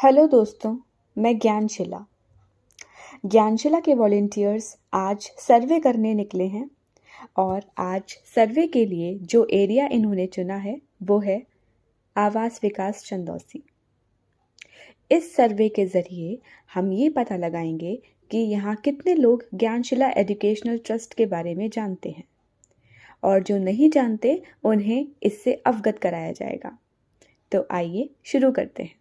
Hello दोस्तों, मैं ज्ञानशिला के वॉलेंटियर्स आज सर्वे करने निकले हैं और आज सर्वे के लिए जो एरिया इन्होंने चुना है वो है आवास विकास चंदौसी। इस सर्वे के ज़रिए हम ये पता लगाएंगे कि यहाँ कितने लोग ज्ञानशिला एजुकेशनल ट्रस्ट के बारे में जानते हैं और जो नहीं जानते उन्हें इससे अवगत कराया जाएगा। तो आइए शुरू करते हैं।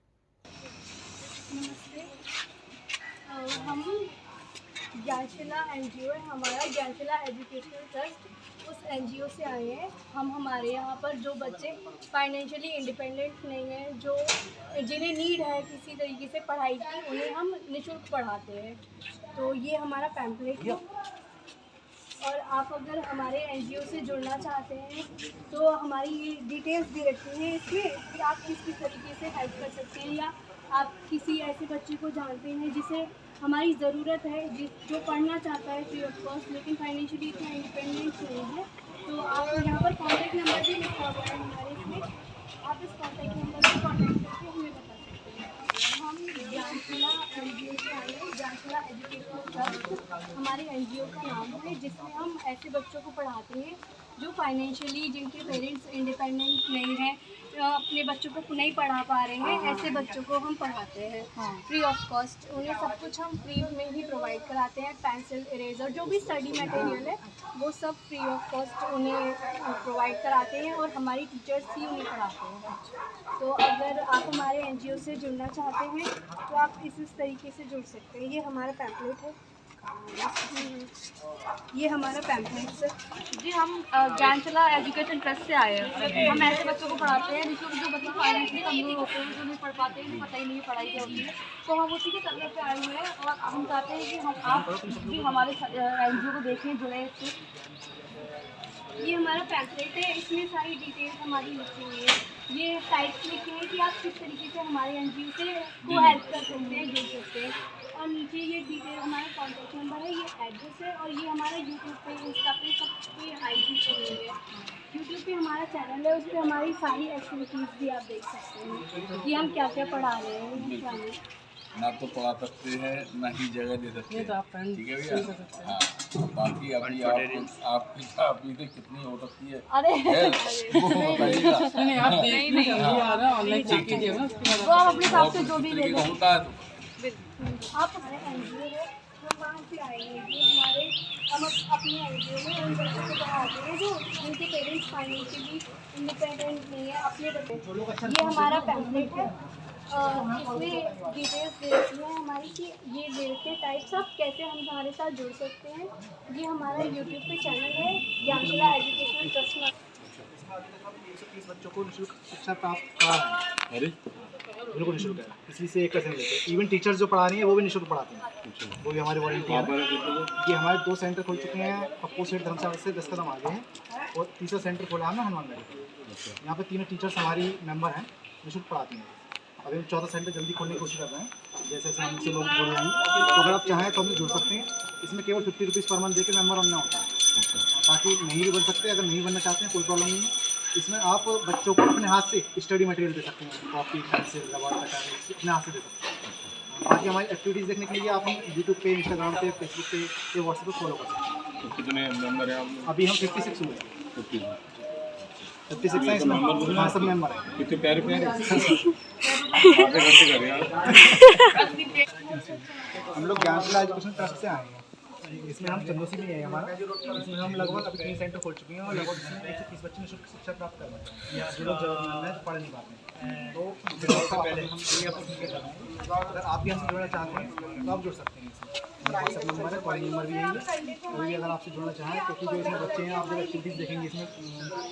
हम ज्ञानशिला एनजीओ है हमारा, ज्ञानशिला एजुकेशनल ट्रस्ट, उस एनजीओ से आए हैं। हम हमारे यहाँ पर जो बच्चे फाइनेंशियली इंडिपेंडेंट नहीं हैं, जो जिन्हें नीड है किसी तरीके से पढ़ाई की, उन्हें हम निःशुल्क पढ़ाते हैं। तो ये हमारा पैम्पलेट है। और आप अगर हमारे एनजीओ से जुड़ना चाहते हैं तो हमारी ये डिटेल्स भी रखी हैं इसमें कि आप किस तरीके से हेल्प कर सकते हैं, या आप किसी ऐसे बच्चे को जानते हैं जिसे हमारी ज़रूरत है, जो पढ़ना चाहता है फ्री ऑफ कॉस्ट लेकिन फाइनेंशियली इतना इंडिपेंडेंट नहीं है, तो आप यहाँ पर कॉन्टैक्ट नंबर भी लिखा हुआ है हमारे इसमें। आप इस कॉन्टैक्ट नंबर पर कॉन्टैक्ट करके हमें बता सकते हैं। हम ज्ञानशिला एनजीओ से आए हैं, ज्ञानशिला एजुकेशनल ट्रस्ट हमारे एनजीओ का नाम है, जिसमें हम ऐसे बच्चों को पढ़ाते हैं जो फाइनेंशियली, जिनके पेरेंट्स इंडिपेंडेंट नहीं हैं, अपने बच्चों को नहीं पढ़ा पा रहे हैं, ऐसे बच्चों को हम पढ़ाते हैं फ्री ऑफ कॉस्ट। उन्हें सब कुछ हम फ्री में ही प्रोवाइड कराते हैं। पेंसिल, इरेजर, जो भी स्टडी मटेरियल है वो सब फ्री ऑफ कॉस्ट उन्हें प्रोवाइड कराते हैं और हमारी टीचर्स ही उन्हें पढ़ाते हैं। तो अगर आप हमारे एनजीओ से जुड़ना चाहते हैं तो आप इस तरीके से जुड़ सकते हैं। ये हमारा पैम्पलेट है, ये हमारा पैम्पलेट है जी। हम ज्ञानशिला एजुकेशन ट्रस्ट से आए हैं। हम ऐसे बच्चों को पढ़ाते हैं जो बच्चे फाइनेंशियली कमजोर होते हैं, जो नहीं पढ़ पाते हैं, पता ही नहीं है पढ़ाई क्या होती है। तो हम उसी के सर्वे पे आए हुए हैं और हम चाहते हैं कि आप भी हमारे एनजीओ को देखें, जुड़े इससे। ये हमारा पैम्पलेट है, इसमें सारी डिटेल्स हमारी लिखी हुई है। ये टाइप्स लिखे हैं कि आप किस तरीके से हमारे एनजीओ से को हेल्प कर सकते हैं, जुड़ सकते हैं। और नीचे ये डिटेल हमारा कॉन्टैक्ट नंबर है, ये एड्रेस है, और ये हमारा यूट्यूब पे, इंस्टा पे, सब पे आईडी चली हुई है। यूट्यूब पे हमारा चैनल है, उस पर हमारी सारी एक्टिविटीज़ भी आप देख सकते हैं कि हम क्या क्या पढ़ा रहे हैं, क्या नहीं। ना तो पढ़ा सकते हैं, ना ही जगह दे सकते हैं, ठीक है भैया। हाँ, बाकी अभी आपकी से कितनी हो सकती है वो बताइएगा। वो आप अपने हिसाब से जो भी ले लें। होता है आप हमारे एनजीओ है, हम वहाँ से आएंगे। ये हम अपने एनजीओ में उन बच्चों को पढ़ाते हैं जो जिनके पेरेंट्स फाइनेंशियली इंडिपेंडेंट नहीं है, अपने बच्चे। ये हमारा पैम्पलेट है, इसमें डिटेल्स दे रखी है हमारी कि ये के टाइप्स आप कैसे हम हमारे साथ जुड़ सकते हैं। ये हमारा यूट्यूब पे चैनल है, ज्ञानशिला एजुकेशनल ट्रस्ट। 130 बच्चों को निःशुल्क शिक्षा प्राप्त करा रहे हैं। बिल्कुल निःशुल्क है, इसी से 1% लेते हैं। इवन टीचर्स जो पढ़ा रही हैं वो भी निःशुल्क पढ़ाते हैं, वो भी हमारे वॉलंटियर हैं। ये हमारे 2 सेंटर खुल चुके हैं, पप्पू सेठ धर्मशाला से 10 कदम आगे हैं, और तीसरा सेंटर खोला है हनुमानगढ़। यहाँ पे तीनों टीचर्स हमारी मेंबर हैं, निःशुल्क पढ़ाती हैं। अभी हम 14 सेंटर जल्दी खोलने की कोशिश कर रहे हैं, जैसे जैसे हमसे लोग जुड़ जाएंगे। तो अगर आप चाहें तो हम जुड़ सकते हैं। इसमें केवल 50 रुपीज़ पर मंथ देकर मेंबर बनना होता है। बाकी नहीं भी बन सकते, अगर नहीं बनना चाहते हैं कोई प्रॉब्लम नहीं है। इसमें आप बच्चों को अपने हाथ से स्टडी मटेरियल दे सकते हैं, कॉपी, पेंसिल, रबर, कटर, अपने हाथ से दे सकते हैं। बाकी हमारी एक्टिविटीज़ देखने के लिए आप हम यूट्यूब पे, इंस्टाग्राम पे, फेसबुक पे, या व्हाट्सएप पे फॉलो कर सकते हैं। कितने मेंबर हैं आप? अभी हम 56 हुए हैं। 56 हैं इसमें, हाँ सब मेंबर हैं। कितने प्यारे हम लोग ज्ञानशिला एजुकेशन ट्रस्ट से आए हैं। इसमें हम चंदौसी में है हमारा। इसमें हम लगभग अभी 3 सेंटर खोल चुके हैं और लगभग इसमें 130 बच्चे निःशुल्क शिक्षा प्राप्त कर रहे हैं, या जो लोग जरूरतमंद हैं, पढ़ नहीं पाते हैं। तो पहले हम ये अपॉर्चुनिटी कर रहे हैं। अगर आप भी हमसे जुड़ना चाहते हैं तो आप जुड़ सकते हैं। इसमें व्हाट्सएप नंबर है, कॉलिंग नंबर भी यही है। कोई भी अगर आपसे जुड़ना चाहें, क्योंकि जो इसमें बच्चे हैं, आप जब एक्टिविटीज़ देखेंगे इसमें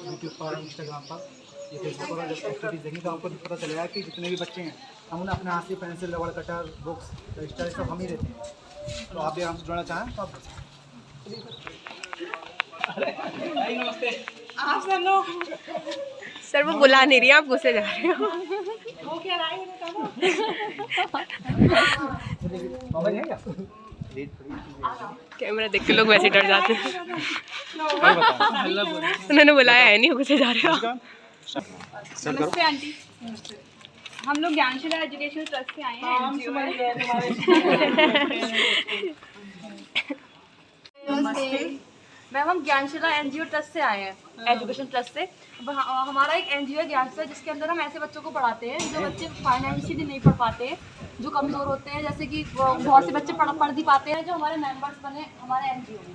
यूट्यूब पर, इंस्टाग्राम पर, या फेसबुक पर, जब एक्टिविटीज़ देखेंगे तो आपको पता चलेगा कि जितने भी बच्चे हैं हम उन्हें अपने हाथ से पेंसिल, रबड़, कटर, बुक्स, रजिस्टर सब हम ही देते हैं। तो आप भी हमसे जुड़ना चाहें तो आप आप सुनो सर, वो बुला नहीं रही, आप गुस्से जा रहे हो। वो क्या राय कैमरा देख के लोग वैसे डर जाते हैं। उन्होंने बुलाया है नहीं, गुस्से जा रहे हो। नमस्ते आंटी। हम लोग ज्ञानशिला एजुकेशनल ट्रस्ट से आए हैं एनजीओ में। नमस्ते मैम, हम ज्ञानशिला एनजीओ ट्रस्ट से आए हैं, एजुकेशन ट्रस्ट से। हमारा एक एनजीओ है ज्ञानशिला, जिसके अंदर हम ऐसे बच्चों को पढ़ाते हैं जो बच्चे फाइनेंशियली नहीं पढ़ पाते हैं, जो कमज़ोर होते हैं, जैसे कि बहुत से बच्चे पढ़ नहीं पाते हैं, जो हमारे मेंबर्स बने हमारे एनजीओ में।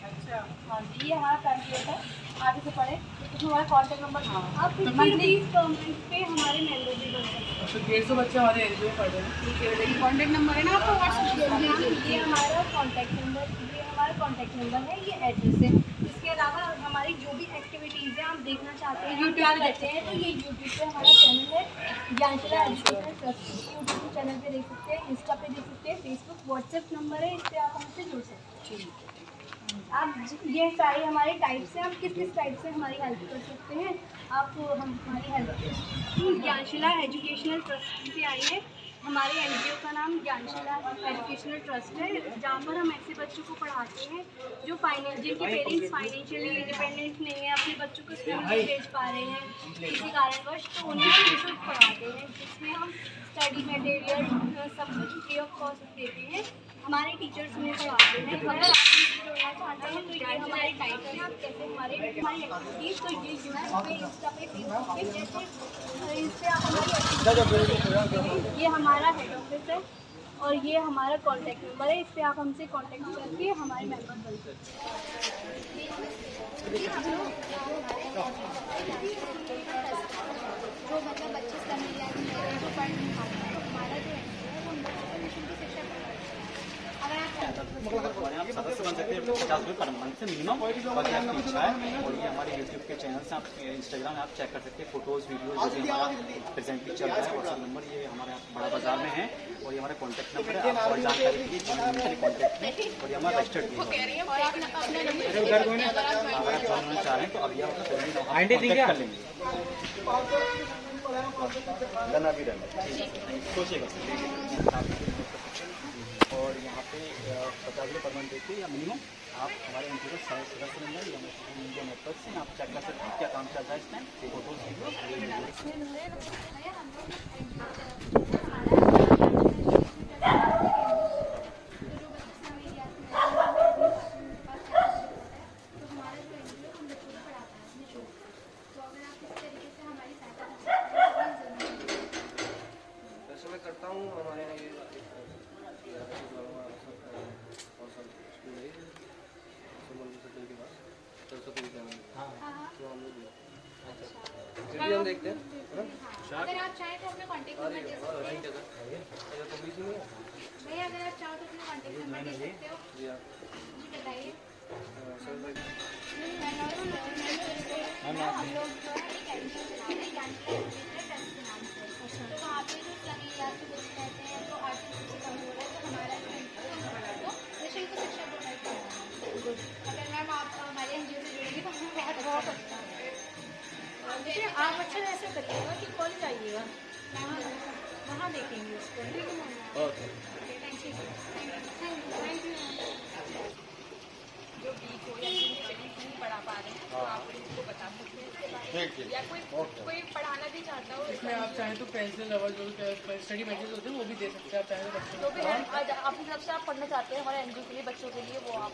अच्छा हाँ जी, ये हमारा पैम्पलेट है, आगे से पढ़े तो हमारा कॉन्टैक्ट नंबर। आप मंथली पे हमारे मेंबर भी बन सकते हैं। 150 बच्चे हमारे एनजीओ में पढ़ रहे हैं। कॉन्टैक्ट नंबर है ना आपका व्हाट्सएप? ये हमारा कॉन्टैक्ट नंबर, ये हमारा कॉन्टैक्ट नंबर है, ये एड्रेस है। इसके अलावा हमारी जो भी एक्टिविटीज़ हैं आप देखना चाहते हैं, यूट्यूब पे देखते हैं, तो ये यूट्यूब पे हमारा चैनल है ज्ञानशिला एजुकेशनल ट्रस्ट। यूट्यूब चैनल पे देख सकते हैं, इंस्टा पे देख सकते हैं, फेसबुक व्हाट्सएप नंबर है, इस पर आप हमसे जुड़ सकते हैं। आप ये सारे हमारे टाइप्स हैं, आप किस किस टाइप से हमारी हेल्प कर सकते हैं, आप हम हमारी हेल्प ज्ञानशिला एजुकेशनल ट्रस्ट से आई है। हमारे एनजीओ का नाम ज्ञानशिला एजुकेशनल ट्रस्ट है, जहाँ पर हम ऐसे बच्चों को पढ़ाते हैं जो जिनके पेरेंट्स फाइनेंशियली इंडिपेंडेंट नहीं है, अपने बच्चों को स्कूल नहीं भेज पा रहे हैं किसी कारणवश, तो उन्हें हम निःशुल्क पढ़ाते हैं, जिसमें हम स्टडी मटेरियल सब कुछ फ्री ऑफ कॉस्ट देते हैं। हमारे टीचर्स उन्हें पढ़ाते हैं। अगर आप जोड़ना चाहते हैं तो ये हमारे टाइप है, आप कैसे हमारी एक्टिविटीज़, तो ये यूट्यूब पे, इंस्टा पे, फेसबुक पे, जैसे इस पर आप हमारी एक्टिविटीज़। ये हमारा हेड ऑफिस है और ये हमारा कॉन्टैक्ट नंबर है, इस पर आप हमसे कॉन्टैक्ट करके हमारे मेंबर बन सकते हैं। जो मतलब बच्चे स्टडी जो पढ़ नहीं पाते हैं, तो हमारा जो है वो उन बच्चों को निःशुल्क शिक्षा प्रदान करता है। अगर आप सदस्य बन सकते हैं 50 रुपये पर मंथ से मिनिमम, बाकी आपकी इच्छा है। और ये हमारे यूट्यूब के चैनल से आप इंस्टाग्राम में आप चेक कर सकते हैं, फोटोज़ वीडियोज़ जो भी हमारा प्रेजेंटली चल रहा है। व्हाट्सएप नंबर ये हमारे यहाँ बड़ा बाजार में है और ये हमारे कॉन्टैक्ट नंबर है। आप और जानकारी के लिए कॉन्टैक्ट में, और ये हमारा रजिस्टर्ड भी है। अगर आप ज्वाइन होना चाह रहे हैं तो अभी आप कॉन्टैक्ट कर लेंगे। सोचिएगा। और यहाँ पे 50 रुपये पर मंथ देते हैं या मिनिमम। आप हमारे एनजीओ का सदस्य नंबर या इंडिया नेटवर्क से आप चेक कर सकते हैं क्या काम चल रहा है इस टाइम। फोटोज करता हूँ हमारे हम देखते हैं। अगर आप चाहें तो अपना कॉन्टैक्ट नंबर दे सकते हैं भैया, अगर आप चाहो तो अपना कॉन्टैक्ट नंबर दे सकते हो जी, बताइए। हम लोग जो है एक एनजीओ चला रहे हैं ज्ञानशिला एजुकेशनल ट्रस्ट के नाम से। तो वहाँ पे जो स्टडी या फिर कुछ कहते हैं तो आर्थिक रूप से कमजोर है, तो हमारा जो एनजीओ है तो निःशुल्क शिक्षा प्रोवाइड कर रहा है। अगर मैम आप हमारे एनजीओ से जुड़ेंगे तो हमें बहुत अच्छा है। आप अच्छा ऐसा करिएगा कि कॉलेज आइएगा, वहाँ देखेंगे उसको। Okay thank you. जो वीक हो या नहीं पढ़ा पा रहे हैं तो आप उनको बता सकते हैं इसके बारे में, या कोई पढ़ाना भी चाहता हो इसमें आप चाहें तो पेंसिल रबर जो स्टडी मटेरियल होते हैं वो भी दे सकते हैं। आप चाहें तो बच्चों जो भी अपनी तरफ से आप पढ़ना चाहते हैं हमारे एनजीओ के लिए, बच्चों के लिए, वो आप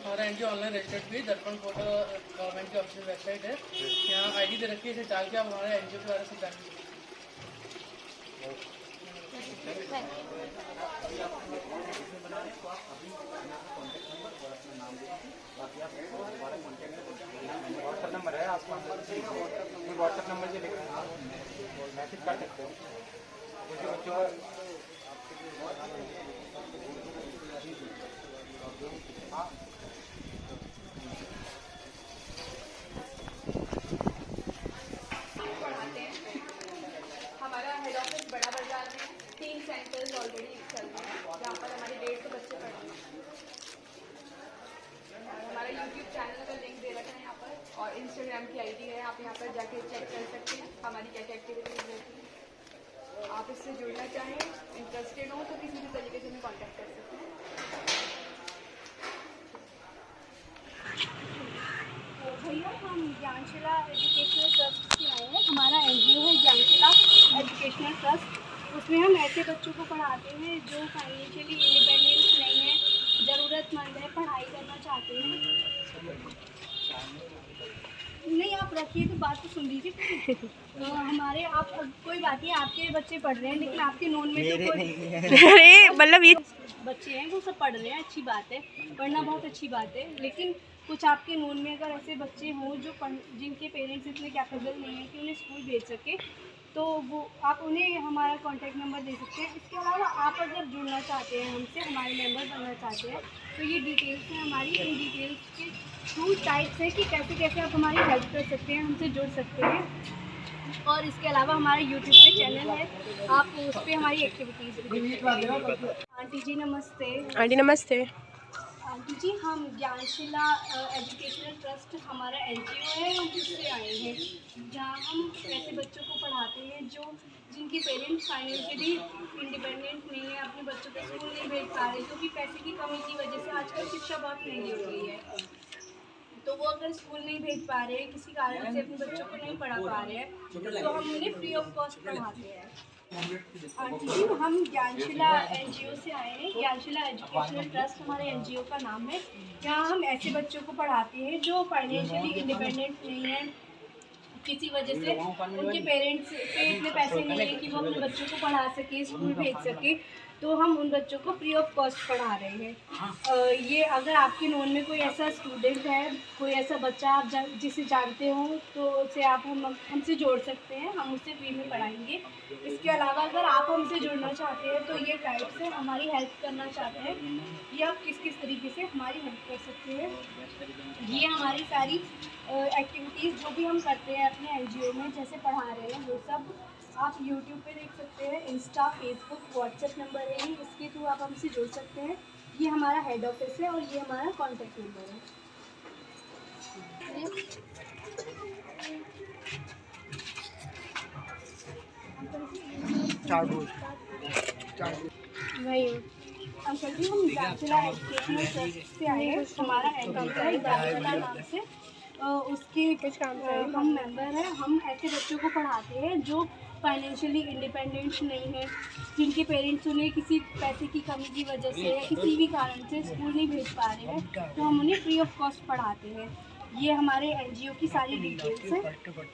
हमारा एनजीओ ऑनलाइन रजिस्टर्ड भी दर्पण फोटो गवर्नमेंट की ऑफिशियल वेबसाइट है, यहाँ आईडी दे रखी है, इसे डाल के आप हमारे एनजीओ के बारे में जान लीजिए। व्हाट्सएप नंबर है आसपास, व्हाट्सएप नंबर से मैसेज कर सकते हो बच्चों पढ़ाते हैं। हमारा हेड ऑफिस बड़ा बाजार में 3 सेंटर्स ऑलरेडी चल रहे हैं, जहाँ पर हमारे 150 बच्चे पढ़ रहे हैं। हमारा यूट्यूब चैनल का लिंक दे रखा है यहाँ पर, और इंस्टाग्राम की आईडी है, आप यहाँ पर जाके चेक कर सकते हैं हमारी क्या क्या एक्टिविटीज़ रहती है। आप इससे जुड़ना चाहें, इंटरेस्टेड हो तो किसी भी तरीके से हमें कॉन्टैक्ट कर सकते हैं। तो भैया हम ज्ञानशिला एजुकेशनल ट्रस्ट से आए हैं, हमारा NGO है ज्ञानशिला एजुकेशनल ट्रस्ट। उसमें हम ऐसे बच्चों को पढ़ाते हैं जो फाइनेंशियली इंडिपेंडेंट नहीं है, ज़रूरतमंद है, पढ़ाई करना चाहते हैं। नहीं आप रखिए तो बात तो सुन लीजिए। तो हमारे आप कोई बात नहीं, आपके बच्चे पढ़ रहे हैं लेकिन आपके नोन में तो कोई अरे मतलब ये बच्चे हैं वो सब पढ़ रहे हैं, अच्छी बात है, पढ़ना बहुत अच्छी बात है। लेकिन कुछ आपके नोन में अगर ऐसे बच्चे हों जो जिनके पेरेंट्स इतने कैपेबल नहीं है कि उन्हें स्कूल भेज सके, तो वो आप उन्हें हमारा कॉन्टैक्ट नंबर दे सकते हैं। इसके अलावा आप अगर जुड़ना चाहते हैं हमसे, हमारे मेंबर बनना चाहते हैं, तो ये डिटेल्स हैं हमारी। इन डिटेल्स के थ्रू टाइप्स है कि कैसे कैसे आप हमारी हेल्प कर सकते हैं, हमसे जुड़ सकते हैं। और इसके अलावा हमारा यूट्यूब पे चैनल है, आप उस पर हमारी एक्टिविटीज़। आंटी जी नमस्ते। आंटी नमस्ते। आंटी जी हम ज्ञानशिला एजुकेशनल ट्रस्ट हमारा NGO है, हम उससे आए हैं जहाँ हम ऐसे बच्चों को पढ़ाते हैं जो जिनके पेरेंट्स फाइनेंशियली इंडिपेंडेंट नहीं है, अपने बच्चों को स्कूल नहीं भेज पा रहे क्योंकि पैसे की कमी की वजह से आजकल शिक्षा बहुत महंगी हो गई है। तो वो अगर स्कूल नहीं भेज पा रहे हैं, किसी कारण से अपने बच्चों को नहीं पढ़ा पा रहे हैं, तो हम उन्हें फ्री ऑफ कॉस्ट पढ़ाते हैं। आंटी जी हम ज्ञानशिला NGO से आए हैं, ज्ञानशिला एजुकेशनल ट्रस्ट हमारे NGO का नाम है। यहाँ हम ऐसे बच्चों को पढ़ाते हैं जो फाइनेंशियली इंडिपेंडेंट नहीं है, किसी वजह से उनके पेरेंट्स पे इतने पैसे नहीं है कि वो अपने बच्चों को पढ़ा सके, स्कूल भेज सके, तो हम उन बच्चों को फ्री ऑफ कॉस्ट पढ़ा रहे हैं। ये अगर आपके नोन में कोई ऐसा स्टूडेंट है, कोई ऐसा बच्चा आप जिसे जानते हो, तो उसे आप हमसे जोड़ सकते हैं, हम उससे फ्री में पढ़ाएंगे। इसके अलावा अगर आप हमसे जुड़ना चाहते हैं तो ये टाइप से हमारी हेल्प करना चाहते हैं कि आप किस किस तरीके से हमारी हेल्प कर सकते हैं। ये हमारी सारी एक्टिविटीज़ जो भी हम करते हैं अपने NGO में, जैसे पढ़ा रहे हैं, वो सब आप YouTube पे देख सकते हैं। इंस्टा, फेसबुक, व्हाट्सएप नंबर है, इसके थ्रू आप हमसे जुड़ सकते हैं। ये हमारा हेड ऑफिस है और ये हमारा कॉन्टैक्ट नंबर है। वही अंकल जी हम ज्ञानशिला एजुकेशनल ट्रस्ट से आए हैं, हमारा NGO है ज्ञानशिला नाम से। उसके कुछ काम हम मेंबर हैं। हम ऐसे बच्चों को पढ़ाते हैं जो फाइनेंशियली इंडिपेंडेंट नहीं है, जिनके पेरेंट्स उन्हें किसी पैसे की कमी की वजह से या किसी भी कारण से स्कूल नहीं भेज पा रहे हैं, तो हम उन्हें फ्री ऑफ कॉस्ट पढ़ाते हैं। ये हमारे NGO की सारी डिटेल्स हैं।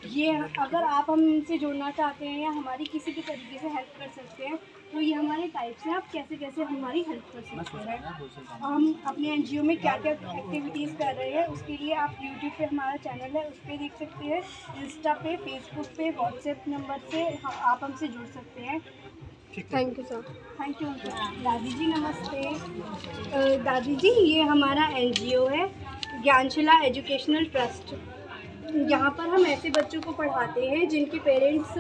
ये अगर आप हमसे जुड़ना चाहते हैं या हमारी किसी भी तरीके से हेल्प कर सकते हैं, तो ये हमारे टाइप्स हैं, आप कैसे कैसे हमारी हेल्प कर सकते हैं। हम अपने NGO में क्या क्या एक्टिविटीज़ कर रहे हैं उसके लिए आप YouTube पे हमारा चैनल है, उस पर देख सकते हैं। इंस्टा पे, फेसबुक पे, व्हाट्सएप नंबर से आप हमसे जुड़ सकते हैं। Thank you sir. Thank you uncle. दादी जी नमस्ते। दादी जी ये हमारा NGO है ज्ञानशिला एजुकेशनल ट्रस्ट। यहाँ पर हम ऐसे बच्चों को पढ़ाते हैं जिनके पेरेंट्स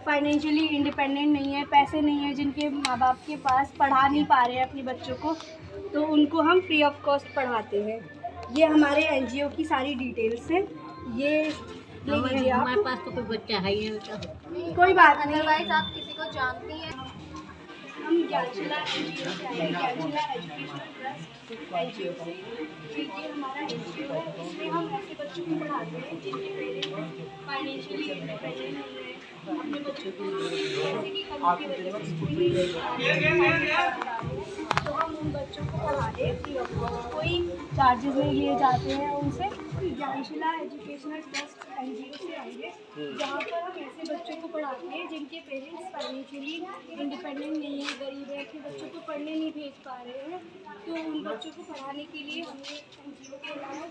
फाइनेंशियली इंडिपेंडेंट नहीं है, पैसे नहीं है, जिनके माँ बाप के पास पढ़ा नहीं पा रहे हैं अपने बच्चों को, तो उनको हम फ्री ऑफ कॉस्ट पढ़ाते हैं। ये हमारे NGO की सारी डिटेल्स हैं। ये ले लीजिए आप। हमारे पास तो कोई बच्चा है ही नहीं, कोई बात नहीं। अदरवाइज आप किसी को जानती हैं। हम ज्ञानशिला NGO से आए हैं, ज्ञानशिला एजुकेशनल ट्रस्ट NGO से। ये हमारा NGO है, इसमें हम ऐसे बच्चों को पढ़ाते हैं जिनके पेरेंट्स फाइनेंशियली इंडिपेंडेंट नहीं है, अपने बच्चों को पैसे की कमी की वजह से स्कूल नहीं भेज पा रहे हैं, तो हम उन बच्चों को पढ़ा रहे हैं फ्री ऑफ कॉस्ट, कोई चार्जेस नहीं लिए जाते हैं उनसे। ज्ञानशिला एजुकेशनल ट्रस्ट NGO से आएंगे जहाँ पर हम ऐसे बच्चों को पढ़ाते हैं जिनके पेरेंट्स फाइनेंशियली इंडिपेंडेंट नहीं है, गरीब है, अपने बच्चों को पढ़ने नहीं भेज पा रहे हैं, तो उन बच्चों को पढ़ाने के लिए हमने NGO खोला है।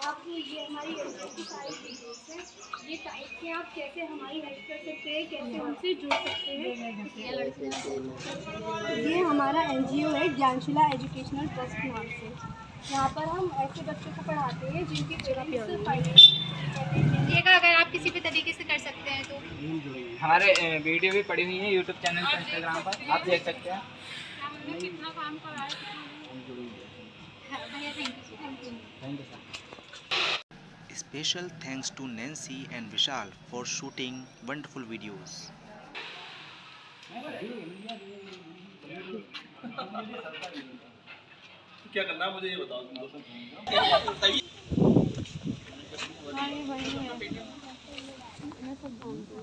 आप ये हमारी NGO की सारी डिटेल्स हैं, ये टाइप के आप कैसे हमारी हेल्प कर सकते हैं, कैसे हमसे जुड़ सकते हैं। ये हमारा NGO है ज्ञानशिला एजुकेशनल ट्रस्ट नाम से। यहाँ पर हम ऐसे बच्चों को पढ़ाते हैं जिनके पेरेंट्स फाइनेंशियल। ये का अगर आप किसी भी तरीके से कर सकते हैं तो हमारे वीडियो भी पड़ी हुई है यूट्यूब चैनल पर, इंस्टाग्राम पर, आप देख सकते हैं। कितना काम करा है। Thank you sir. Special thanks to Nancy and Vishal for shooting wonderful videos. क्या करना है मुझे ये बताओ तुम। ये वही है। मैं सब जानती हूँ।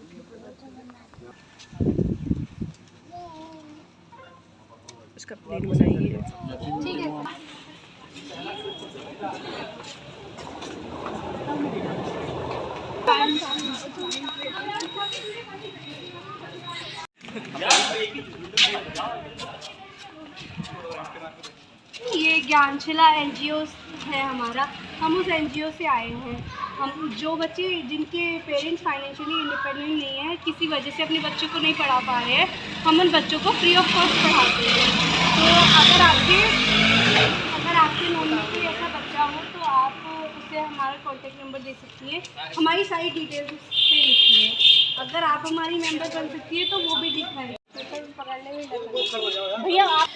इसका प्लेट बनाइए। ठीक है। ये ज्ञानशिला एनजीओ है हमारा। हम उस एनजीओ से आए हैं। हम जो बच्चे जिनके पेरेंट्स फाइनेंशियली इंडिपेंडेंट नहीं है, किसी वजह से अपने बच्चों को नहीं पढ़ा पा रहे हैं, हम उन बच्चों को फ्री ऑफ कॉस्ट पढ़ाते हैं। तो अगर आपके नॉन में कोई ऐसा बच्चा हो तो आप उससे हमारा कॉन्टेक्ट नंबर दे सकती हैं। हमारी सारी डिटेल्स उस पर लिखी है। अगर आप हमारी मेंबर बन सकती है तो वो भी दिखाएं। पकड़ने में भैया आप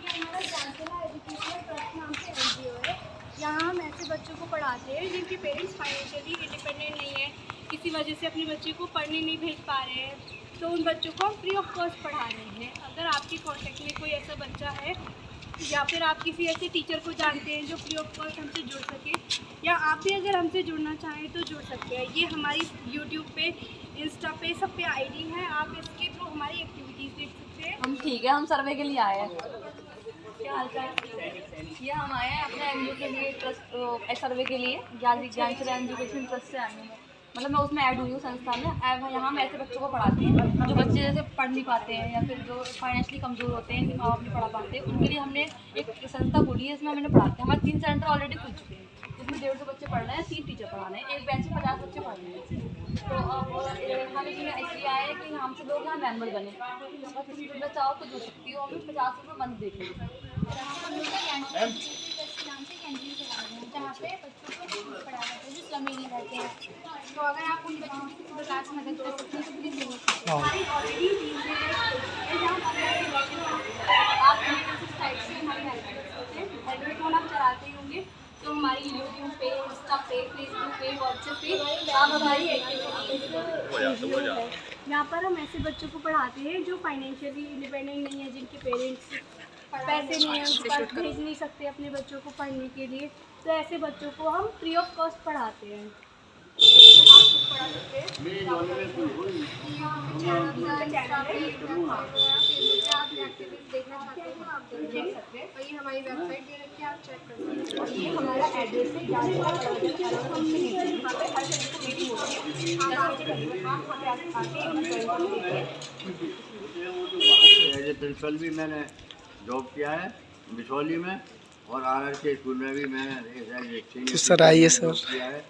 हमारा ज्ञानशिला एजुकेशनल ट्रस्ट नाम से एनजीओ है। यहाँ हम ऐसे बच्चों को पढ़ाते हैं जिनके पेरेंट्स फाइनेंशियली इंडिपेंडेंट नहीं है, किसी वजह से अपने बच्चे को पढ़ने नहीं भेज पा रहे हैं, तो उन बच्चों को हम फ्री ऑफ कॉस्ट पढ़ा रहे हैं। अगर आपके कॉन्टेक्ट में कोई ऐसा बच्चा है या फिर आप किसी ऐसे टीचर को जानते हैं जो फ्री ऑफ कॉस्ट हमसे जुड़ सके, या आप भी अगर हमसे जुड़ना चाहें तो जुड़ सकते हैं। ये हमारी यूट्यूब पे, इंस्टा पे, सब पे आईडी है। आप इसके थ्रू हमारी एक्टिविटीज़ देख सकते हैं। हम ठीक है, हम सर्वे के लिए आए हैं। क्या हाल चाल? ये हम आए हैं अपने एनजीओ के लिए, ट्रस्ट सर्वे के लिए। ज्ञानशिला एजुकेशन ट्रस्ट से आए हैं। मतलब मैं उसमें ऐड हुई हूँ संस्था में। यहाँ हम ऐसे बच्चों को पढ़ाते हैं जो बच्चे जैसे पढ़ नहीं पाते हैं या फिर जो फाइनेंशियली कमज़ोर होते हैं, जिनके माँ बाप नहीं पढ़ा पाते, उनके लिए हमने एक संस्था खोली है। इसमें हमने पढ़ाते हैं। हमारे 3 सेंटर ऑलरेडी खुल चुके हैं, जिसमें 150 बच्चे पढ़ रहे हैं, 3 टीचर पढ़ा रहे हैं, एक बैच में 50 बच्चे पढ़ रहे हैं। तो अब हम इसलिए आए हैं कि हमसे लोग यहाँ मेम्बर बने। अगर तुम जुड़ना चाहो तो जुड़ सकती हो। हमें 50 रुपये मंथ देखेंगे। जहाँ पे बच्चों को पढ़ा जाता है जो स्लम एरिया रहते हैं। तो अगर आप उन बच्चों की किसी प्रकार से मदद कर सकते हैं तो प्लीज़ जरूर करें। हमारी ऑलरेडी टीम है जहाँ आप इस टाइप से हमारी हेल्प कर सकते हैं। एंड्रॉइड फ़ोन आप चलाते ही होंगे, तो हमारी यूट्यूब पे, इंस्टा पे, फेसबुक पे, व्हाट्सएप पे आप हमारी एक्टिविटीज़ है। यहाँ पर हम ऐसे बच्चों को पढ़ाते हैं जो फाइनेंशियली इंडिपेंडेंट नहीं है, जिनके पेरेंट्स पैसे नहीं हैं, उनके पास भेज नहीं सकते अपने बच्चों को पढ़ने के लिए। तो ऐसे बच्चों को हम फ्री ऑफ कॉस्ट पढ़ाते हैं। आप पढ़ा सकते हैं। देखना चाहते हैं तो आप देख सकते हैं। और ये हमारी वेबसाइट दे रखी है, आप चेक कर सकते हैं। ये हमारा एड्रेस है, यहाँ पे हर सभी को मीटिंग होती है। प्रिंसिपल भी मैंने जॉब किया है बिछौली में, और आर के स्कूल में भी मैंने तो सर आइए सर किया है।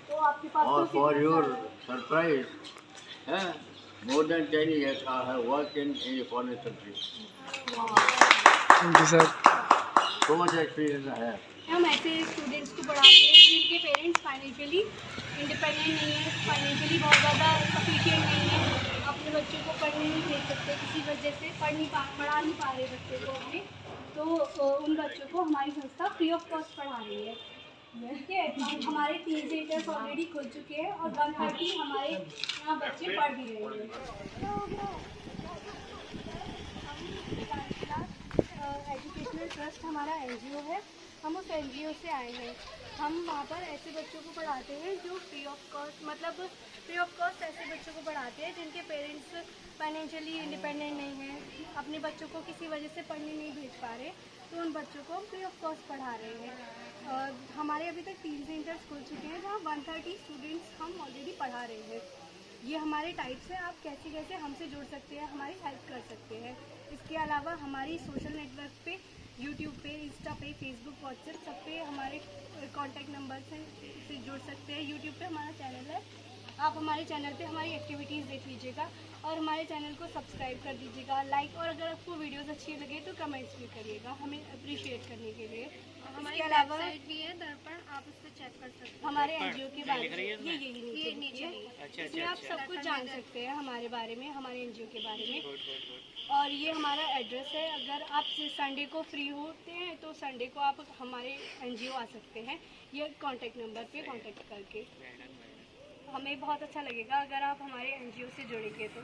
तो आपके पास और फॉर योर सरप्राइज है, more than 10 years I have worked in a foreign country. Thank you sir. So much experience I have. हम ऐसे स्टूडेंट्स को पढ़ाते हैं जिनके पेरेंट्स फाइनेंशियली इंडिपेंडेंट नहीं है, फाइनेंशियली बहुत ज़्यादा सफिशिएंट नहीं है, अपने बच्चों को पढ़ने नहीं भेज सकते, किसी वजह से पढ़ा नहीं पा रहे बच्चे को अपने। तो उन बच्चों को हमारी संस्था फ्री ऑफ कॉस्ट पढ़ा रही है। ठीक है, हमारे 3 सेंटर्स ऑलरेडी खुल चुके हैं और 130 हमारे यहाँ बच्चे पढ़ भी रहे हैं। एजुकेशनल ट्रस्ट हमारा एनजीओ है। हम उस एनजीओ से आए हैं। हम वहाँ पर ऐसे बच्चों को पढ़ाते हैं जो फ्री ऑफ कॉस्ट, मतलब फ्री ऑफ कॉस्ट ऐसे बच्चों को पढ़ाते हैं जिनके पेरेंट्स फाइनेंशियली इंडिपेंडेंट नहीं हैं, अपने बच्चों को किसी वजह से पढ़ने नहीं भेज पा रहे, तो उन बच्चों को हम फ्री ऑफ कॉस्ट पढ़ा रहे हैं। हमारे अभी तक 3 सेंटर्स खुल चुके हैं जहाँ 130 स्टूडेंट्स हम ऑलरेडी पढ़ा रहे हैं। ये हमारे टाइप्स हैं, आप कैसे कैसे हमसे जुड़ सकते हैं, हमारी हेल्प कर सकते हैं। इसके अलावा हमारी सोशल नेटवर्क पे, यूट्यूब पे, इंस्टा पे, फेसबुक, व्हाट्सएप, सब पे हमारे कॉन्टैक्ट नंबर से जुड़ सकते हैं। यूट्यूब पे हमारा चैनल है, आप हमारे चैनल पे हमारी एक्टिविटीज़ देख लीजिएगा और हमारे चैनल को सब्सक्राइब कर दीजिएगा, लाइक, और अगर आपको वीडियोस अच्छी लगे तो कमेंट्स भी करिएगा हमें अप्रिशिएट करने के लिए। इसके अलावा भी है दर्पण, आप उस पर चेक कर सकते हैं हमारे एनजीओ के बारे में। ये नीचे इसमें आप सब कुछ जान सकते हैं हमारे बारे में, हमारे एनजीओ के बारे में। और ये हमारा एड्रेस है। अगर आप संडे को फ्री होते हैं तो संडे को आप हमारे एनजीओ आ सकते हैं, ये कॉन्टैक्ट नंबर पे कॉन्टैक्ट करके। हमें बहुत अच्छा लगेगा अगर आप हमारे एनजीओ से जुड़ेंगे तो।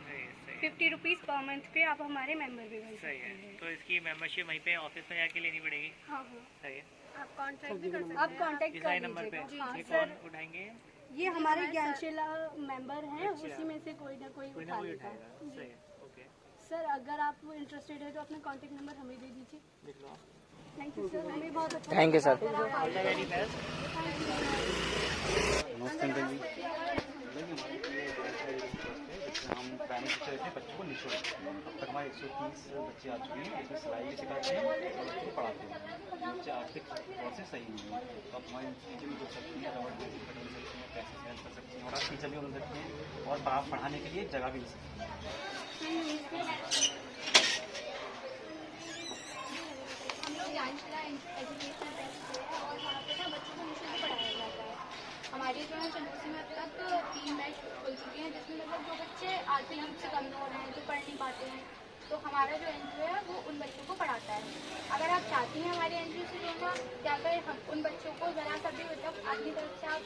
50 रुपीज़ पर मंथ पे आप हमारे मेंबर भी बन सकते हैं। तो इसकी मेंबरशिप वहीं पे ऑफिस में जाके लेनी पड़ेगी? हाँ। सही है। आप कांटेक्ट भी कर सकते हैं। आप कांटेक्ट कर लीजिएगा। हाँ सर, उठाएंगे ये हमारे ज्ञानशिला मेंबर हैं, उसी में से कोई ना कोई उठा लेगा। सर अगर आप इंटरेस्टेड है तो अपना कांटेक्ट नंबर हमें दे दीजिए। लिख लो। थैंक यू सर, हमें बहुत अच्छा थैंक यू सर। हम प्राइमरी टीचर थे बच्चों को निःशुल्क, अब तक हमारे 130 बच्चे आ चुके हैं जिसमें सिलाई भी सिखाते हैं और बच्चों को पढ़ाते हैं। बच्चे आर्थिक तौर से सही नहीं है तो आप हमारे टीचर भी जुड़ सकती हैं, रबड़ भी कर सकती हैं, पैसे सेंड कर सकती हैं और आप टीचर भी बन सकते हैं और आप पढ़ाने के लिए जगह भी मिल सकती है। हम लोग ज्ञानशिला एजुकेशनल ट्रस्ट से हैं और वहाँ पे ना बच्चों को निःशुल्क पढ़ाया जाता है। हमारी जो है चंदौसी में अब तक 3 बैच खुल चुके हैं, जिसमें मतलब जो बच्चे आर्थिक रूप से कमज़ोर हैं, जो पढ़ नहीं पाते हैं, तो हमारा जो एनजीओ है वो उन बच्चों को पढ़ाता है। अगर आप चाहती हैं हमारे एनजीओ से जुड़ना या फिर हम उन बच्चों को ज़रा सा भी मतलब अपनी तरफ से आप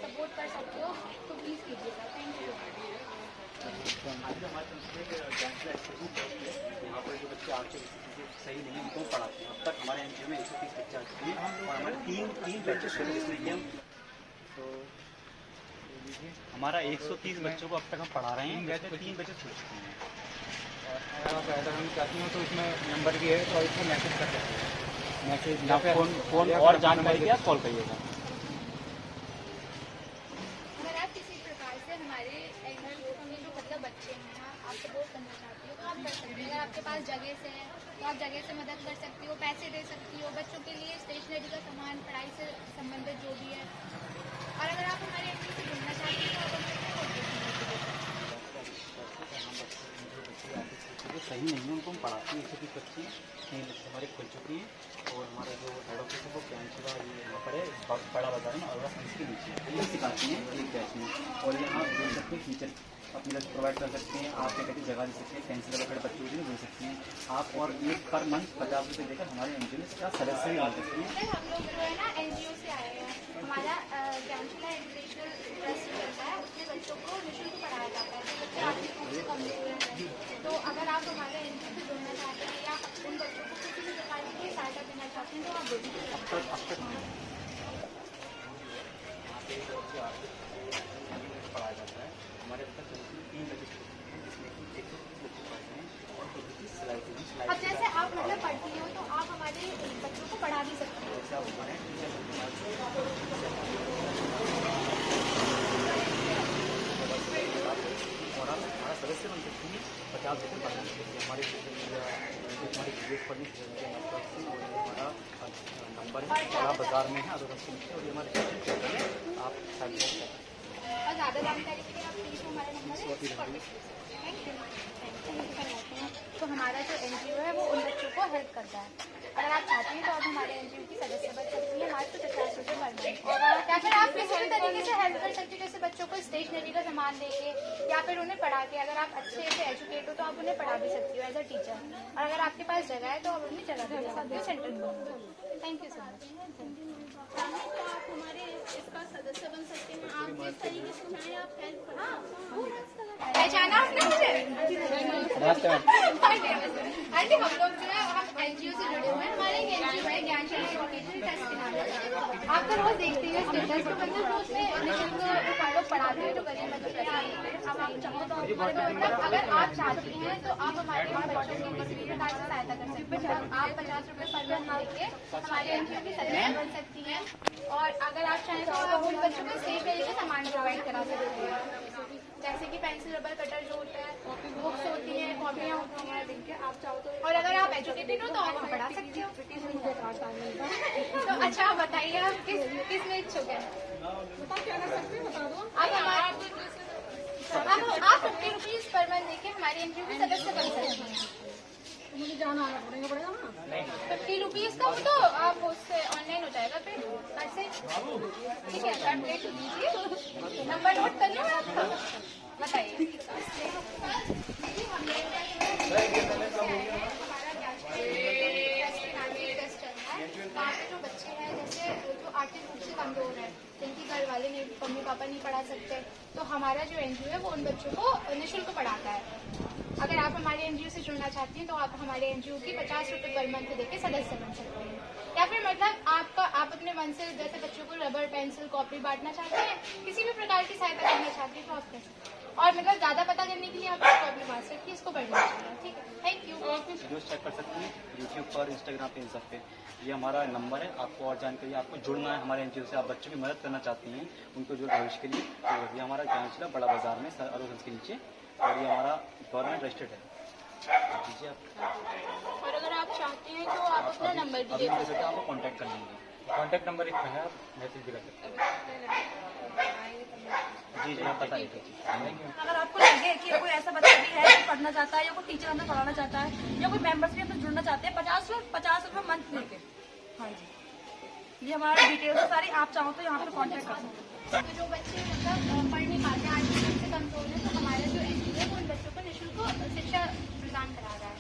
सपोर्ट कर सकते हो तो प्लीज़ कीजिएगा। Thank you. यहाँ पर जो बच्चे आर्थिक सही नहीं है उनको पढ़ाते हैं। अब तक हमारे एनजीओ में 130 बच्चे आ चुके हैं और हमारे तीन बैचेस शुरू इसलिए हम तो हमारा 130 बच्चों को अब तक हम पढ़ा रहे हैं, 3 बैचेस छूट चुके हैं। अगर हम चाहती हूँ तो इसमें नंबर भी है तो इसमें मैसेज कर सकते हैं। मैसेज या फोन और जानकारी के आप कॉल करिएगा। अगर आप किसी प्रकार से हमारे एनजीओ में जो मतलब बच्चे हैं आप सपोर्ट करना चाहती हो तो आप कर सकते हो। अगर आपके पास जगह से है तो आप जगह से मदद कर सकती हो, पैसे दे सकती हो, बच्चों के लिए स्टेशनरी का सामान, पढ़ाई से संबंधित जो भी है। और अगर आप हमारे एनजीओ से जुड़ना चाहती हो तो आप हमें सही नहीं है उनको हम पढ़ाते हैं। 130 बच्चे 3 बच्चे हमारे खुल चुके हैं और हमारा जो हेड ऑफिस है वो ज्ञानशिला ये यहाँ पर है बड़ा बाजार में और इसके नीचे ये सिखाती हैं एक बैच में। और यहाँ जुड़ सकते हैं, टीचर अपनी लंच प्रोवाइड कर सकते हैं, आप क्या कहते हैं जगह दे सकते हैं, पेंसिल रबड़ बच्चों के लिए दे सकते हैं आप। और एक पर मंथ 50 रुपये देकर हमारे एनजीओ में क्या सदस्य भी बन सकते हैं। हम लोग जो है ना एनजीओ से आए हैं, हमारा ज्ञानशिला एजुकेशनल ट्रस्ट चलता है, उसमें बच्चों को निःशुल्क पढ़ाया जाता है जो बच्चे आर्थिक रूप से कमजोर हैं। तो अगर आप हमारे एनजीओ से जुड़ना चाहते हैं या उन बच्चों को किसी भी प्रकार की सहायता देना चाहते हैं तो आप बोलिए। अब तक पढ़ाया जाता है हमारे अब तक 3 बच्चे अब जैसे आप मतलब पढ़ती हो तो आप हमारे बच्चों को पढ़ा भी सकते हो। और आप हमारा सदस्य बन सकती हैं, 50 रुपये बढ़ा सकती है हमारे वीडियो पढ़ने से और हमारा नंबर है बड़ा बाजार में है और ये हमारे आप और ज़्यादा जानकारी के लिए आप प्लीज़ हमारे नंबर है। Thank you. तो हमारा जो एनजीओ है वो उन बच्चों को हेल्प करता है। अगर आप चाहते हैं तो आप हमारे एनजीओ की सदस्य बन सकती हैं, मात्र 50 रुपये पर मंथ। और या फिर आप किसी भी तरीके से हेल्प कर सकती हैं, जैसे बच्चों को स्टेशनरी का सामान दे के या फिर उन्हें पढ़ा के। अगर आप अच्छे से एजुकेट हो तो आप उन्हें पढ़ा भी सकती हो एज अ टीचर। और अगर आपके पास जगह है तो आप उन्हें जगह दे सकते हो सेंटर को। Thank you so much. तो आप हमारे इसका सदस्य बन सकते हैं। आप जिस तरीके से चाहें आप हेल्प कर। पहचाना आपने मुझे? आंटी हम लोग जो है हम एनजीओ से जुड़े हुए हैं। हमारे एक एनजीओ है ज्ञानशिला एजुकेशनल ट्रस्ट के नाम से। आप तो रोज देखते हैं स्टेटस तो मतलब रोज में निःशुल्क लोग पढ़ाते हैं जो गरीब बच्चे हैं। अब आप चाहो तो मतलब अगर आप चाहती हैं तो आप हमारे इम्पोर्टेंट नंबर से भी प्रकार से सहायता कर सकते हैं। आप 50 रुपये पर मंथ देके हमारे एनजीओ की सदस्य बन सकती हैं। और अगर आप चाहें तो आप उन बच्चों को स्टेशनरी का सामान प्रोवाइड करा सकते हैं, जैसे कि पेंसिल, रबर, कटर जो होता है, बुक्स होती हैं, कॉपियाँ होती हैं हमारे दिन के। आप चाहो तो और अगर आप एजुकेटेड हो तो आप हम पढ़ा सकते हो। तो अच्छा आप बताइए आप किस में इच्छुक हैं? आप हमारे आप 50 रुपीज़ पर मंथ देके हमारे एनजीओ के सदस्य बन सकते हैं। मुझे जाना आना पड़ेगा ना। 50 रुपीज़ का वो तो आप उससे ऑनलाइन हो जाएगा फिर घर से। ठीक है, कार्ड प्लेट लीजिए, नंबर नोट कर लो आपका, बताइए। वहाँ पे जो बच्चे हैं जैसे जो आर्थिक रूप से कमजोर हैं, जिनकी घर वाले नहीं, मम्मी पापा नहीं पढ़ा सकते, तो हमारा जो एनजीओ है वो उन बच्चों को निःशुल्क पढ़ाता है। अगर आप हमारे एनजीओ से जुड़ना चाहती हैं तो आप हमारे एनजीओ की 50 रुपये पर मंथ देके सदस्य बन सकते हैं। या फिर मतलब आप अपने मन से जैसे बच्चों को रबर, पेंसिल, कॉपी बांटना चाहते हैं, किसी भी प्रकार की सहायता करना चाहते हैं तो आप कर सकते हैं। और मतलब ज़्यादा पता करने के लिए आप इसको अपने पास रखिए, इसको पढ़ना चाहिए। ठीक है, थैंक यू। वीडियोस चेक कर सकते हैं यूट्यूब पर, इंस्टाग्राम पे, इन सब पे। ये हमारा नंबर है, आपको और जानकारी, आपको जुड़ना है हमारे एनजीओ से, आप बच्चों की मदद करना चाहती हैं उनको जो भविष्य के लिए, तो ये हमारा ज्ञानशिला बड़ा बाजार में अरोगंज के नीचे, और ये हमारा गवर्नमेंट रजिस्टर्ड है। दीजिए आप। और अगर आप चाहते हैं तो आप अपना नंबर भी दे सकते हैं, आपको कॉन्टैक्ट कर लेंगे। कॉन्टैक्ट नंबर एक है, आप मैसेज भी कर सकते हैं। जी जी, आप बताइए। अगर आपको लगे कि कोई ऐसा बच्चा भी है जो पढ़ना चाहता है या कोई टीचर अंदर पढ़ाना चाहता है या कोई मेंबर्स भी अंदर जुड़ना चाहते हैं, 50 रुपये मंथ लेके। हाँ जी, ये हमारा डिटेल्स है सारी, आप चाहो तो यहाँ पे कांटेक्ट कर सकते हैं। तो जो बच्चे मतलब पढ़ नहीं पाते हैं, आर्थिक से कमजोर हैं, तो हमारा जो एनजीओ है वो उन बच्चों को निःशुल्क शिक्षा प्रदान करा रहा है।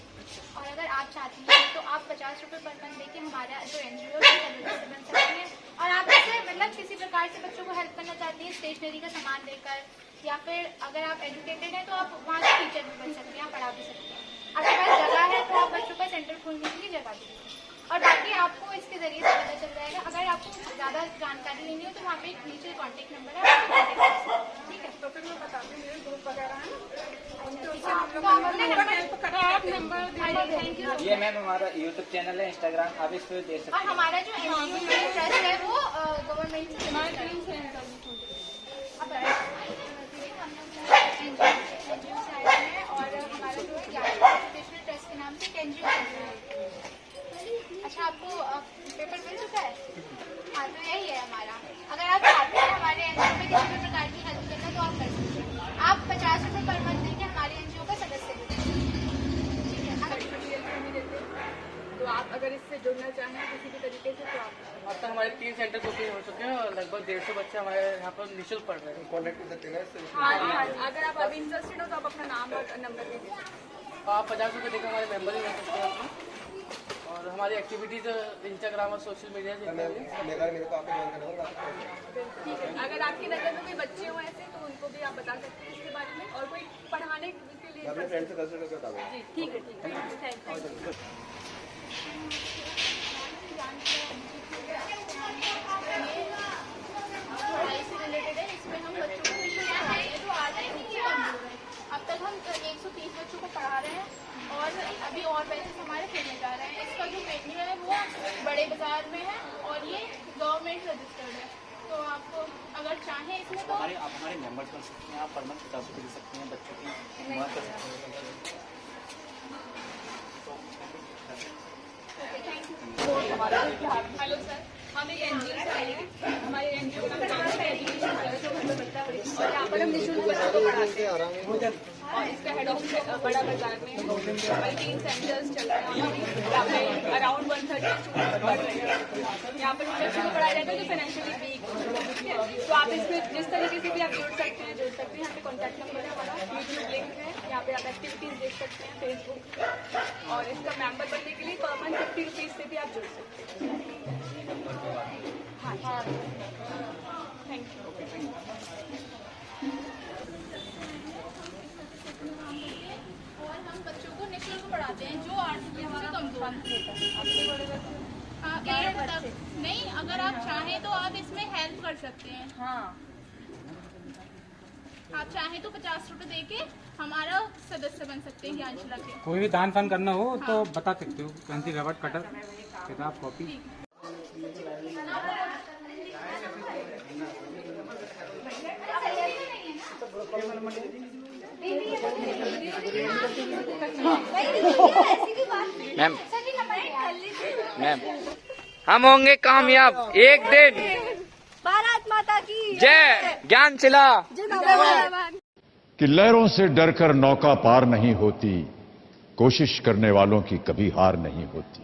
और अगर आप चाहती हैं तो आप 50 रुपये पर मंथ देके हमारा जो एनजीओ है सदस्य बन सकते हैं। और आप इससे मतलब किसी प्रकार से बच्चों को हेल्प करना चाहती हैं, स्टेशनरी का सामान देकर, या फिर अगर आप एजुकेटेड हैं तो आप वहाँ के टीचर भी बन सकते हैं, आप पढ़ा भी सकते हैं। आपके पास जगह है तो आप बच्चों का सेंटर खोलने के लिए जगह भी दे सकते हैं। और बाकी आपको इसके जरिए से पता चल जाएगा। अगर आपको ज़्यादा जानकारी लेनी हो तो वहाँ पे एक नीचे कॉन्टेक्ट नंबर है, आप कॉन्टेक्ट कर सकते हैं। ठीक है, तो फिर मैं बताती हूँ, मेरे ग्रुप वगैरह है ना। ये मैम हमारा यूट्यूब चैनल है, इंस्टाग्राम, आप इस पर देख सकते हैं। और हमारा जो एनजीओ ट्रस्ट है वो गवर्नमेंट से और हमारा जो है एजुकेशनल ट्रस्ट के नाम से एनजीओ है। अच्छा, आपको पेपर मिल चुका है? हाँ, तो यही है हमारा। अगर आप चाहते हैं हमारे एनजीओ में किसी भी प्रकार की हेल्प करना तो आप कर सकते हैं। आप 50 रुपये पर मंथ देके हमारे एनजीओ का सदस्य बन सकते हैं। ठीक है, तो आप अगर इससे जुड़ना चाहें किसी भी तरीके से तो आप। अब तक हमारे 3 सेंटर बुकिंग हो चुके हैं और लगभग 150 बच्चे हमारे यहाँ पर निःशुल्क पढ़ रहे हैं। कॉन्टैक्ट कर सकते हैं। हाँ, अगर आप अभी इंटरेस्टेड हो तो आप अपना नाम और नंबर दीजिए। आप 50 रुपये देकर हमारे मेंबर भी बन सकते हैं उसमें। और हमारी एक्टिविटीज़ इंस्टाग्राम और सोशल मीडिया से ठीक है। अगर आपकी नज़र में कोई बच्चे हो ऐसे तो उनको भी आप बता सकते हैं इसके बारे में, और कोई पढ़ाने के लिए जी, ठीक है, ठीक है, थैंक यू। पढ़ाई से रिलेटेड है, इसमें हम बच्चों को निःशुल्क पढ़ा रहे हैं जो आर्थिक रूप से कमजोर हैं। अब तक हम 130 बच्चों को पढ़ा रहे हैं और अभी और बैचेस हमारे खुलने जा रहे हैं। इसका जो वेन्यू है वो बड़े बाजार में है और ये गवर्नमेंट रजिस्टर्ड है। तो आपको अगर चाहें इसमें तो आप हमारे मेंबर्स बन सकते हैं। आप पर मंथ 50 रुपये दे सकते हैं, बच्चों की मदद कर सकते हैं। हेलो सर, हम एक एनजीओ से आए हैं। हमारे एनजीओ का नाम है एजुकेशन ट्रस्ट और यहाँ पर हम निःशुल्क बच्चों को पढ़ाते हैं। और इसका हेड ऑफिस बड़ा बाजार में हमारे 3 सेंटर्स चल रहे हैं। यहाँ पे अराउंड 130 स्टूडेंट्स पढ़ रहे हैं। यहाँ पर बच्चों को पढ़ाया जाता है जो फाइनेंशियली वीक हो। तो आप इसमें जिस तरीके से भी आप जुड़ सकते हैं। यहाँ पे कॉन्टैक्ट नंबर है हमारा, यूट्यूब लिंक है, यहाँ पे आप एक्टिविटीज़ देख सकते हैं फेसबुक। और इसका मेंबर बनने के लिए पर मंथ 50 रुपीज़ से भी आप जुड़ सकते हैं। हाँ, थैंक यू। और हम बच्चों को निःशुल्क पढ़ाते हैं जो आर्थिक रूप से कमजोर हैं। नहीं, अगर आप चाहें तो आप इसमें हेल्प कर सकते हैं। हाँ, आप चाहें तो 50 रुपये देके हमारा सदस्य बन सकते हैं ज्ञानशिला के। कोई भी दान फान करना हो तो बता सकते हो। पेंसिल, रबड़, कटर, किताब, कॉपी। मैम मैम हम होंगे कामयाब एक दिन। भारत माता की जय। ज्ञानशिला जिंदाबाद। कि लहरों से डरकर नौका पार नहीं होती, कोशिश करने वालों की कभी हार नहीं होती।